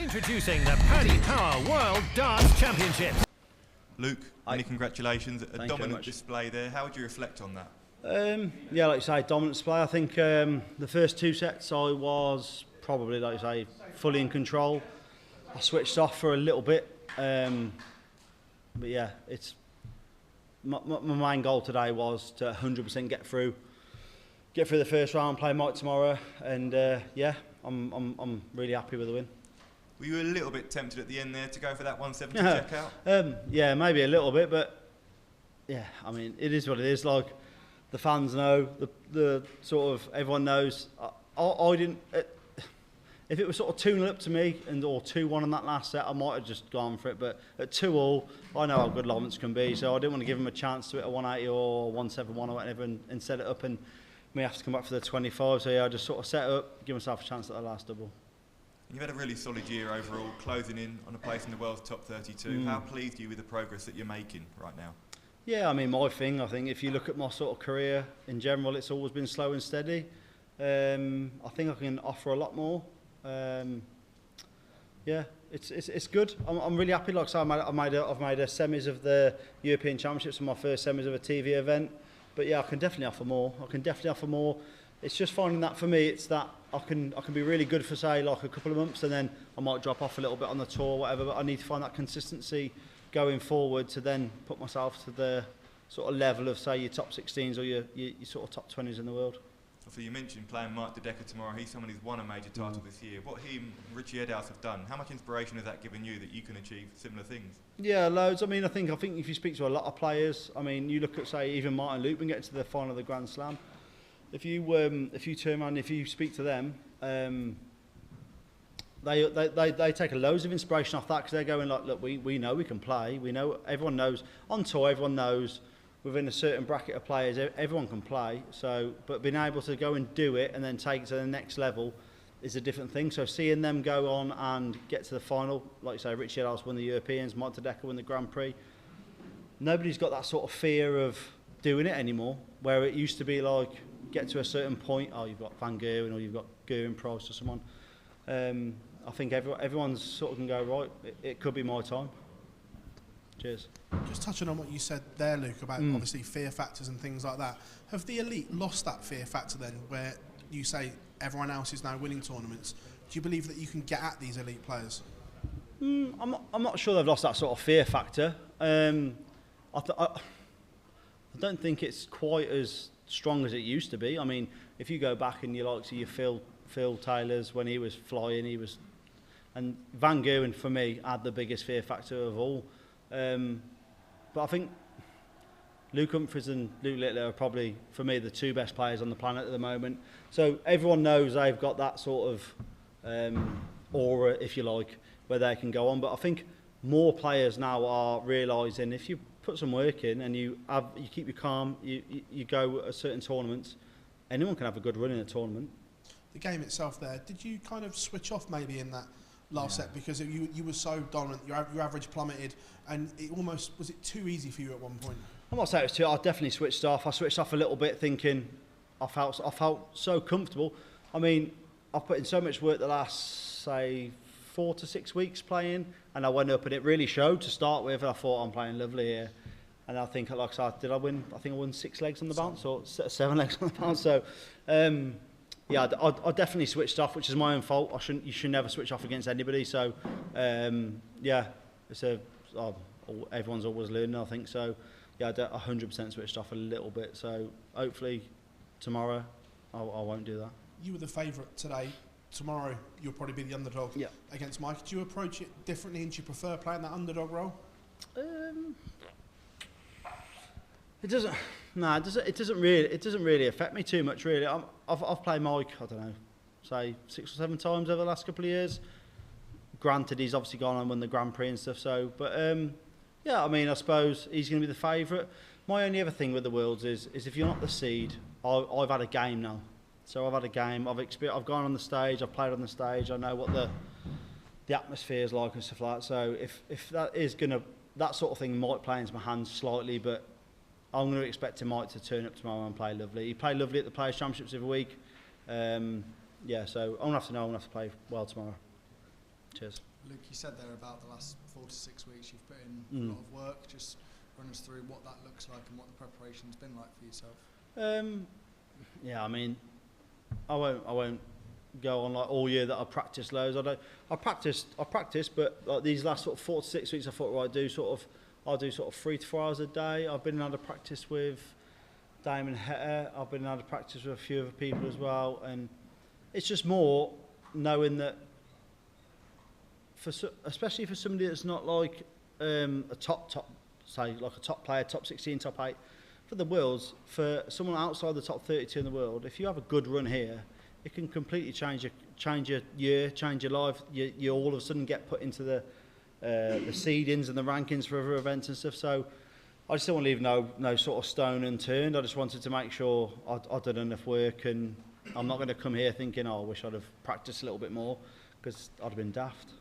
Introducing the Paddy Power World Darts Championships. Luke, many congratulations. A dominant display there. How would you reflect on that? Yeah, like you say, dominant display. I think the first two sets I was probably, like you say, fully in control. I switched off for a little bit, but yeah, it's my main goal today was to 100% get through the first round, play Mike tomorrow, and yeah, I'm really happy with the win. Were you a little bit tempted at the end there to go for that 170 check out? Yeah, maybe a little bit, but yeah, I mean, it is what it is. Like, the fans know, the sort of, everyone knows. I didn't, if it was sort of 2-0 up to me or 2-1 on that last set, I might have just gone for it, but at 2-all, I know how good Lawrence can be, so I didn't want to give him a chance to hit a 180 or 171 or whatever and set it up and me have to come back for the 25, so yeah, I just sort of set up, give myself a chance at the last double. You've had a really solid year overall, closing in on a place in the world's top 32. How pleased are you with the progress that you're making right now? Yeah, I mean, my thing, I think if you look at my sort of career in general, it's always been slow and steady. I think I can offer a lot more. Yeah, it's good. I'm really happy. Like I said, I've made a semis of the European Championships and my first semis of a TV event. But yeah, I can definitely offer more. It's just finding that for me, it's that I can be really good for, say, like a couple of months, and then I might drop off a little bit on the tour or whatever, but I need to find that consistency going forward to then put myself to the sort of level of, say, your top 16s or your sort of top 20s in the world. So you mentioned playing Mike Decker tomorrow. He's someone who's won a major title this year. What he and Richie Woodhouse have done, how much inspiration has that given you that you can achieve similar things? Yeah, loads. I mean, I think if you speak to a lot of players, I mean, you look at, say, even Martin Luke and get to the final of the Grand Slam. If you turn around, if you speak to them, they take loads of inspiration off that, because they're going like, look, we know we can play. We know, everyone knows on tour. Everyone knows within a certain bracket of players, everyone can play. So, but being able to go and do it and then take it to the next level is a different thing. So seeing them go on and get to the final, like you say, Richie Woodhouse won the Europeans, Mike Decker won the Grand Prix. Nobody's got that sort of fear of doing it anymore, where it used to be like, get to a certain point, oh, you've got Van Gerwen or you've got Gerwen Price or someone. I think everyone's sort of can go, right, it could be my time. Cheers. Just touching on what you said there, Luke, about obviously fear factors and things like that. Have the elite lost that fear factor then, where you say everyone else is now winning tournaments? Do you believe that you can get at these elite players? I'm not sure they've lost that sort of fear factor. I don't think it's quite as strong as it used to be. I mean, if you go back and you like see your Phil Taylor's when he was flying, and Van Gerwen for me had the biggest fear factor of all. But I think Luke Humphries and Luke Littler are probably, for me, the two best players on the planet at the moment. So everyone knows they've got that sort of aura, if you like, where they can go on. But I think more players now are realising if you put some work in and you keep your calm, you go at certain tournaments, anyone can have a good run in a tournament. The game itself there, did you kind of switch off maybe in that last set, because you were so dominant, your average plummeted, and it almost, was it too easy for you at one point? I'm not saying it was too, I definitely switched off. I switched off a little bit thinking I felt so comfortable. I mean, I've put in so much work the last, say, 4 to 6 weeks playing, and I went up and it really showed to start with. I thought, I'm playing lovely here. And I think, like I said, did I win? I think I won 6 legs on the bounce, or 7 legs on the bounce. So, yeah, I definitely switched off, which is my own fault. You should never switch off against anybody. So, yeah, everyone's always learning, I think. So, yeah, I 100% switched off a little bit. So, hopefully, tomorrow I won't do that. You were the favourite today. Tomorrow you'll probably be the underdog against Mike. Do you approach it differently, and do you prefer playing that underdog role? It doesn't. No, it doesn't really affect me too much, really. I've played Mike, I don't know, say 6 or 7 times over the last couple of years. Granted, he's obviously gone and won the Grand Prix and stuff. So, but yeah, I mean, I suppose he's going to be the favourite. My only other thing with the Worlds is if you're not the seed, I've had a game now. So I've had a game. I've gone on the stage. I've played on the stage. I know what the atmosphere is like and stuff like that. So if that is that sort of thing might play into my hands slightly, but I'm going to expect Mike to turn up tomorrow and play lovely. He played lovely at the Players' Championships every week. Yeah, so I'm going to have to play well tomorrow. Cheers. Luke, you said there about the last 4 to 6 weeks you've put in a lot of work. Just run us through what that looks like and what the preparation's been like for yourself. Yeah, I mean, I won't go on like all year that I practice loads. I practice, but like these last sort of 4 to 6 weeks, I thought, right, I'll do sort of 3 to 4 hours a day. I've been able to practice with Damon Hetter. I've been able to practice with a few other people as well, and it's just more knowing that, especially for somebody that's not like a top, say like a top player, top 16, top 8, for the Worlds, for someone outside the top 32 in the world, if you have a good run here, it can completely change your year, change your life. You all of a sudden get put into the seedings and the rankings for other events and stuff. So I just don't want to leave no sort of stone unturned. I just wanted to make sure I'd done enough work, and I'm not going to come here thinking, oh, I wish I'd have practiced a little bit more, because I'd have been daft.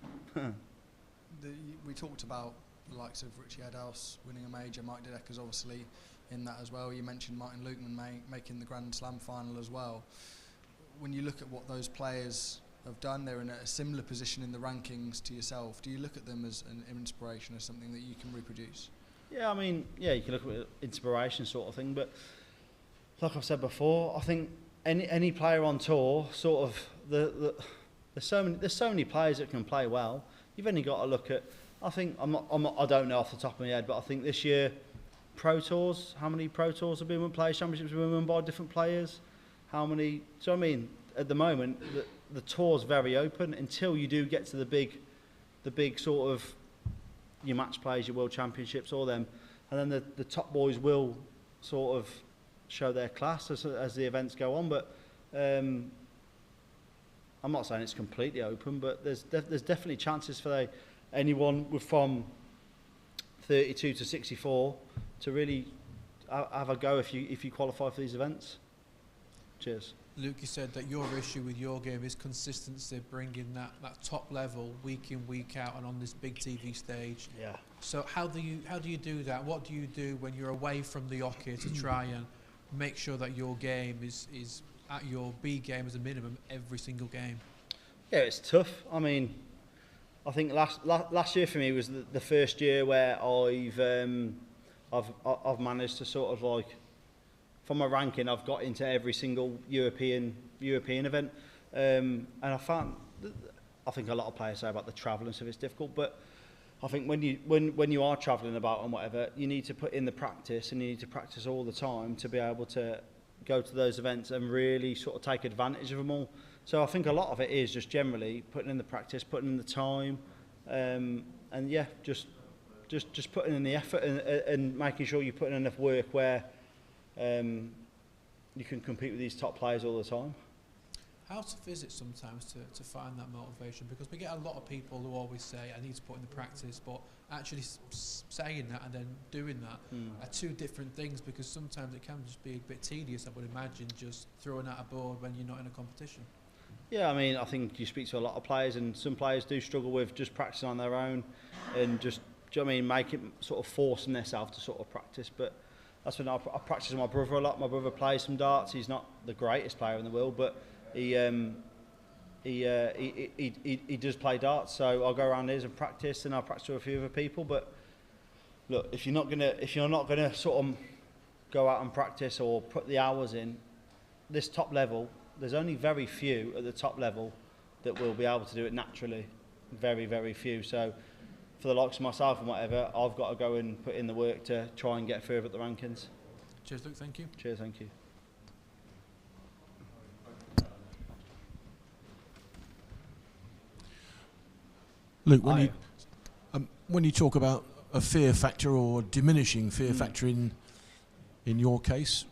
We talked about the likes of Richie Woodhouse winning a major, Mike Dedecker's obviously in that as well. You mentioned Martin Lukeman making the Grand Slam final as well. When you look at what those players have done, they're in a similar position in the rankings to yourself. Do you look at them as an inspiration, as something that you can reproduce? Yeah, I mean, yeah, you can look at it inspiration sort of thing, but like I've said before, I think any player on tour, sort of there's so many players that can play well. You've only got to look at, I think I don't know off the top of my head, but I think this year Pro Tours, how many Pro Tours have been won, Players Championships have been won by different players? How many? So I mean, at the moment, the tour's very open until you do get to the big sort of your match plays, your World Championships, all them, and then the top boys will sort of show their class as the events go on. But I'm not saying it's completely open, but there's definitely chances for anyone from 32 to 64 to really have a go if you qualify for these events. Cheers. Luke, you said that your issue with your game is consistency, bringing that top level week in, week out, and on this big TV stage. Yeah. So how do you do that? What do you do when you're away from the hockey to try and make sure that your game is at your B game as a minimum every single game? Yeah, it's tough. I mean, I think last year for me was the first year where I've managed to sort of like, from my ranking, I've got into every single European event, and I think a lot of players say about the travel and stuff, it's difficult, but I think when you are travelling about and whatever, you need to put in the practice, and you need to practice all the time to be able to go to those events and really sort of take advantage of them all. So I think a lot of it is just generally putting in the practice, putting in the time, and yeah, just putting in the effort and making sure you're putting enough work where you can compete with these top players all the time. How tough is it sometimes to find that motivation? Because we get a lot of people who always say, I need to put in the practice, but actually saying that and then doing that are two different things, because sometimes it can just be a bit tedious, I would imagine, just throwing out a board when you're not in a competition. Yeah, I mean, I think you speak to a lot of players, and some players do struggle with just practicing on their own and just, do you know what I mean, make it sort of forcing themselves to sort of practice. But that's when I practice with my brother a lot. My brother plays some darts. He's not the greatest player in the world, but he does play darts. So I'll go around his and practice, and I'll practice with a few other people. But look, if you're not gonna sort of go out and practice or put the hours in, this top level, there's only very few at the top level that will be able to do it naturally. Very, very few. So for the likes of myself and whatever, I've got to go and put in the work to try and get further at the rankings. Cheers, Luke. Thank you. Cheers, thank you. Luke, when you talk about a fear factor or diminishing fear factor in your case,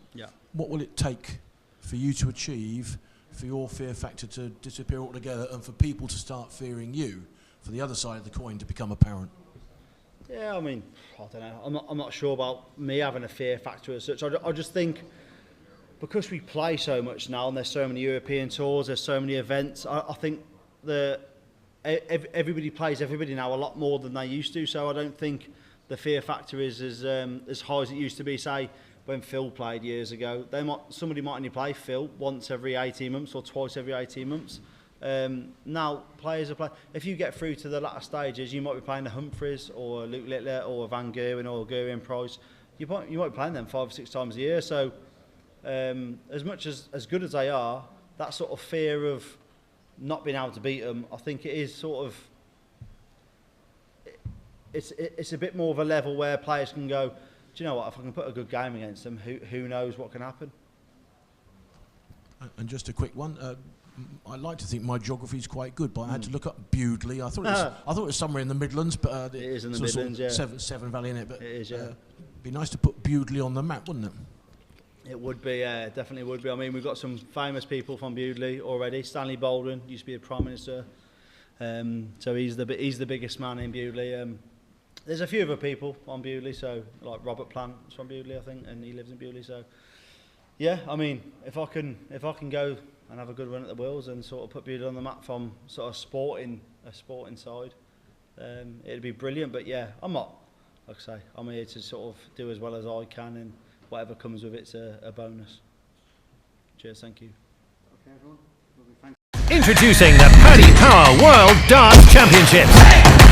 what will it take for you to achieve for your fear factor to disappear altogether and for people to start fearing you, for the other side of the coin to become apparent? Yeah, I mean, I don't know. I'm not sure about me having a fear factor as such. I just think because we play so much now and there's so many European tours, there's so many events, I think everybody plays everybody now a lot more than they used to. So I don't think the fear factor is as high as it used to be, say, when Phil played years ago. Somebody might only play Phil once every 18 months or twice every 18 months. Now players are playing. If you get through to the latter stages, you might be playing the Humphries or Luke Littler or Van Gerwen or Gerwen Price. You might be playing them 5 or 6 times a year. So as much as good as they are, that sort of fear of not being able to beat them, I think it is sort of. It's a bit more of a level where players can go, do you know what? If I can put a good game against them, who knows what can happen? And just a quick one. I like to think my geography is quite good, but I had to look up Bewdley. I thought it was somewhere in the Midlands, but it is in the Midlands, yeah. Severn Valley in it, but it is, yeah. It'd be nice to put Bewdley on the map, wouldn't it? It would be, yeah, definitely would be. I mean, we've got some famous people from Bewdley already. Stanley Baldwin used to be a Prime Minister, so he's the biggest man in Bewdley. There's a few other people on Bewdley, so like Robert Plant's from Bewdley, I think, and he lives in Bewdley. So, yeah, I mean, if I can go and have a good run at the Wills and sort of put Bewdley on the map from sort of a sporting side, it'd be brilliant. But yeah, I'm not, like I say, I'm here to sort of do as well as I can, and whatever comes with it's a bonus. Cheers, thank you. Okay, everyone. Introducing the Paddy Power World Darts Championships.